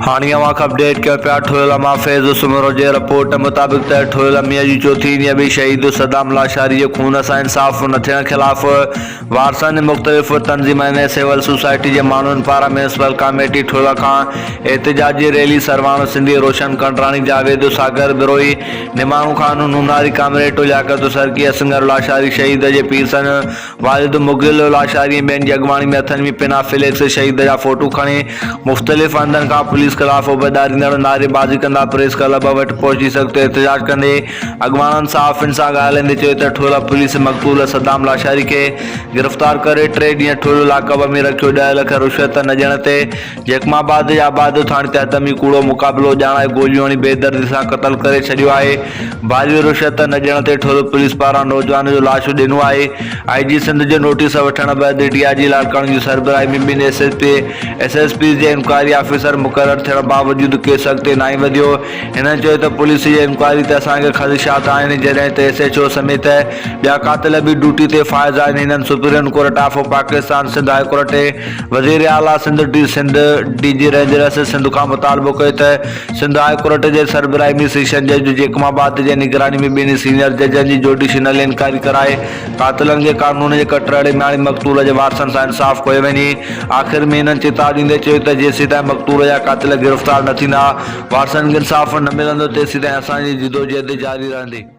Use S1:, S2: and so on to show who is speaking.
S1: हानिया update कयो पिया ठोयल माफ़ेज़ सुमरो जे report मुताबिक़ त ठोयल मियां जी चौथी ॾींहुं बि शहीद सदाम लाशारी जे खून सां इंसाफ़ न थियण ख़िलाफ़ वारसनि मुख़्तलिफ़ तंज़ीमनि ऐं सिविल सोसाइटी जे माण्हुनि पारां म्यूनिसिपल कमेटी ठोयल खां एहतिजाजी रैली सरवाणो सिंधी रोशन कंडराणी जावेद सागर बिरोही निमाणू खान नूनारी कामरेटो लियाकत सरकी असंगर लाशारी शहीद जे पीर सन वालिद मुगिल लाशारी ॿियनि जी अॻवाणी में हथनि में पिना फ्लैक्स शहीद जा फोटो खणी मुख़्तलिफ़ हंधनि खां पुलिस ख़िलाफ़ उबेदारी नारेबाज़ी कंदा प्रेस क्लब वटि पहुची सख़्तु एहतिजाज कंदे अॻवाननि सहाफ़ियुनि सां ॻाल्हाईंदे चयो त ठोयल पुलिस मक़तूल सदाम लाशारी खे गिरफ़्तार करे 3 ॾींहं ठोयल लाकब में रखियो 10 लाख रुश्वत न ॾियण ते जैकमाबाद जे आबाद थाणे ते हथमी कूड़ो मुक़ाबिलो ॼाणाए गोलियूं हणी बेदर्दी सां क़तल करे छॾियो आहे। भारी रुश्वत न ॾियण ते ठोयल पुलिस पारां नौजवान जो लाश ॾिनो आहे। IG सिंध जो नोटिस वठण बैदि DIG लाड़काणे जी सरबराही में ॿिनि SSP जे इंक्वायरी ऑफिसर मुक़रर थियण बावजूद केस अॻिते न वधियो। हिननि चयो त पुलिस जी इंक्वायरी ते असांखे ख़दशात आहिनि जॾहिं त SHO समेत ॿिया कातिल बि ड्यूटी ते फ़ाइज़ आहिनि। हिननि Supreme Court of Pakistan Sindh High Court वज़ीर आला सिंध DG रेंजर्स सिंध खां मुतालबो कयो त सिंध हाई कोर्ट जे सरबराही में सेशन जज जैकमाबाद जे निगरानी में ॿिनि सीनियर जजनि जी जुडिशनल इंक्वायरी कराए कातिलनि खे कानून जे कटड़े में आणे मक़तूल जे वारसनि सां इंसाफ़ कयो वञे। आख़िर में हिननि चेतावनी ॾींदे चयो त जेसीं ताईं मक़तूल जा कातिल गिरफ़्तार न थींदा वारसनि खे इंसाफ़ न मिलंदो तेसीं ताईं असांजी जिदोजहद जारी रहंदी।